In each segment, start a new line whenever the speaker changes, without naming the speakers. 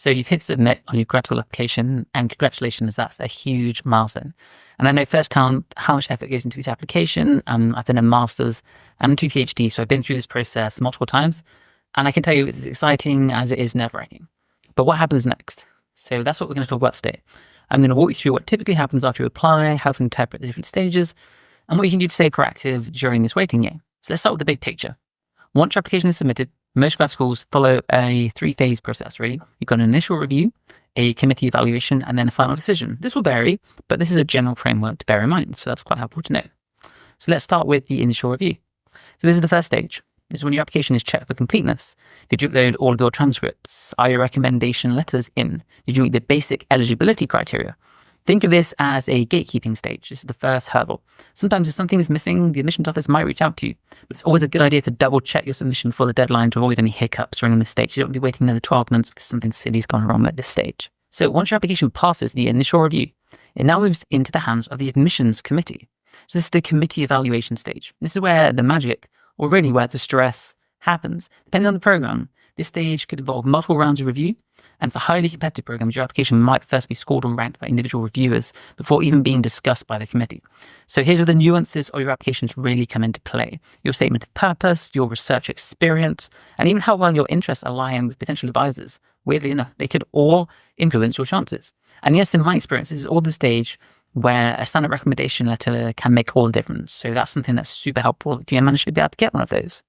So you've hit submit on your grad school application, and congratulations, that's a huge milestone. And I know firsthand how much effort goes into each application. I've done a master's and 2 PhD, so I've been through this process multiple times, and I can tell you it's as exciting as it is nerve-wracking. But what happens next? So that's what we're going to talk about today. I'm going to walk you through what typically happens after you apply, how to interpret the different stages, and what you can do to stay proactive during this waiting game. So let's start with the big picture. Once your application is submitted, most grad schools follow a 3-phase process, really. You've got an initial review, a committee evaluation, and then a final decision. This will vary, but this is a general framework to bear in mind, so that's quite helpful to know. So let's start with the initial review. So this is the first stage. This is when your application is checked for completeness. Did you upload all of your transcripts? Are your recommendation letters in? Did you meet the basic eligibility criteria? Think of this as a gatekeeping stage. This is the first hurdle. Sometimes if something is missing, the admissions office might reach out to you, but it's always a good idea to double check your submission before the deadline to avoid any hiccups or any mistakes. You don't want to be waiting another 12 months because something silly's gone wrong at this stage. So once your application passes the initial review, it now moves into the hands of the admissions committee. So this is the committee evaluation stage. This is where the magic, or really where the stress, happens. Depending on the program, this stage could involve multiple rounds of review, and for highly competitive programs, your application might first be scored and ranked by individual reviewers before even being discussed by the committee. So here's where the nuances of your applications really come into play. Your statement of purpose, your research experience, and even how well your interests align with potential advisors. Weirdly enough, they could all influence your chances. And yes, in my experience, this is all the stage where a standard recommendation letter can make all the difference. So that's something that's super helpful if you manage to be able to get one of those.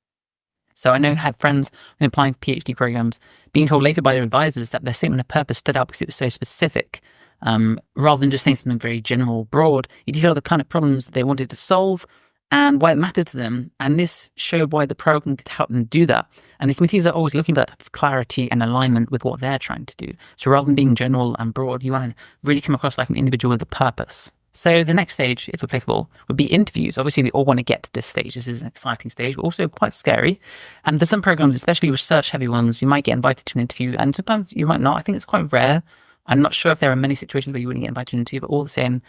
So I know I had friends when applying for PhD programs being told later by their advisors that their statement of purpose stood out because it was so specific. Rather than just saying something very general, broad, it detailed the kind of problems that they wanted to solve and why it mattered to them. And this showed why the program could help them do that. And the committees are always looking for that type of clarity and alignment with what they're trying to do. So rather than being general and broad, you want to really come across like an individual with a purpose. So the next stage, if applicable, would be interviews. Obviously, we all want to get to this stage. This is an exciting stage, but also quite scary. And for some programs, especially research-heavy ones, you might get invited to an interview, and sometimes you might not. I think it's quite rare. I'm not sure if there are many situations where you wouldn't get invited to an interview, but all the same,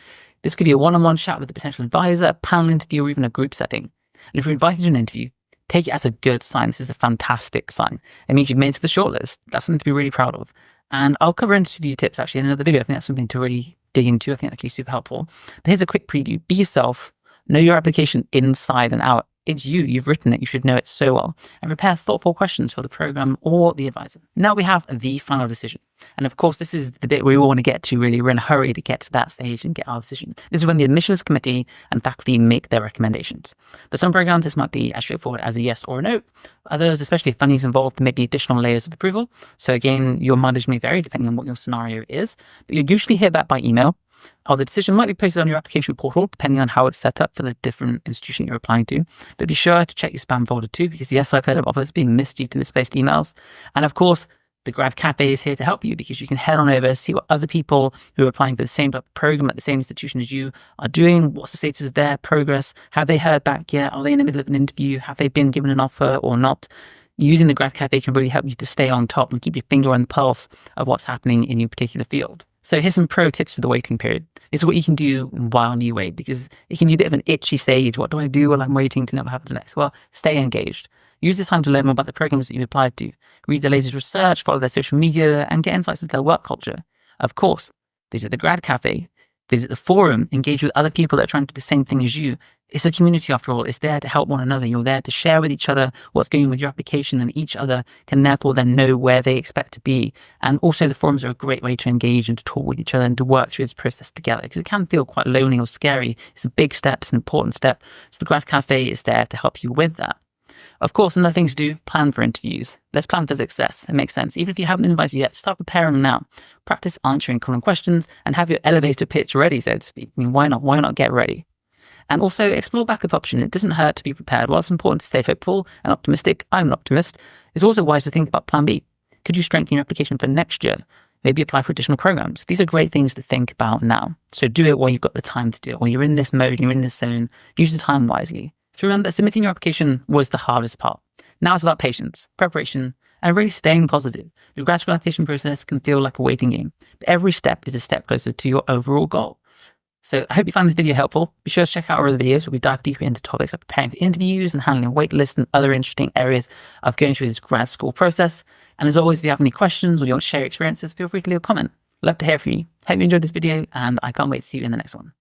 this could be a one-on-one chat with a potential advisor, a panel interview, or even a group setting. And if you're invited to an interview, take it as a good sign. This is a fantastic sign. It means you've made it to the shortlist. That's something to be really proud of. And I'll cover interview tips actually in another video. I think that's something to really dig into. I think that can be super helpful. But here's a quick preview. Be yourself. Know your application inside and out. It's you. You've written it. You should know it so well. And prepare thoughtful questions for the program or the advisor. Now we have the final decision. And of course, this is the bit we all want to get to, really. We're in a hurry to get to that stage and get our decision. This is when the admissions committee and faculty make their recommendations. For some programs, this might be as straightforward as a yes or a no. Others, especially if funding is involved, may be additional layers of approval. So again, your mileage may vary depending on what your scenario is. But you'll usually hear back by email, or the decision might be posted on your application portal, depending on how it's set up for the different institution you're applying to. But be sure to check your spam folder too, because yes, I've heard of offers being missed due to misplaced emails. And of course, the Grad Cafe is here to help you, because you can head on over, see what other people who are applying for the same program at the same institution as you are doing. What's the status of their progress? Have they heard back yet? Are they in the middle of an interview? Have they been given an offer or not? Using the Grad Cafe can really help you to stay on top and keep your finger on the pulse of what's happening in your particular field. So here's some pro tips for the waiting period. This is what you can do while you wait, because it can be a bit of an itchy stage. What do I do while I'm waiting to know what happens next? Well, stay engaged. Use this time to learn more about the programs that you've applied to. Read the latest research, follow their social media, and get insights into their work culture. Of course, visit the Grad Cafe, visit the forum, engage with other people that are trying to do the same thing as you. It's a community after all. It's there to help one another. You're there to share with each other what's going on with your application, and each other can therefore then know where they expect to be. And also the forums are a great way to engage and to talk with each other and to work through this process together, because it can feel quite lonely or scary. It's a big step. It's an important step. So the Grad Cafe is there to help you with that. Of course, another thing to do, plan for interviews. Let's plan for success. It makes sense. Even if you haven't been invited yet, start preparing now. Practice answering common questions and have your elevator pitch ready, so to speak. I mean, why not? Why not get ready? And also explore backup options. It doesn't hurt to be prepared. While it's important to stay hopeful and optimistic, I'm an optimist, it's also wise to think about plan B. Could you strengthen your application for next year? Maybe apply for additional programs. These are great things to think about now. So do it while you've got the time to do it. While you're in this mode, you're in this zone, use the time wisely. So remember, submitting your application was the hardest part. Now it's about patience, preparation, and really staying positive. Your grad school application process can feel like a waiting game, but every step is a step closer to your overall goal. So I hope you found this video helpful. Be sure to check out our other videos where we dive deeper into topics like preparing for interviews and handling wait lists and other interesting areas of going through this grad school process. And as always, if you have any questions or you want to share your experiences, feel free to leave a comment. Love to hear from you. Hope you enjoyed this video, and I can't wait to see you in the next one.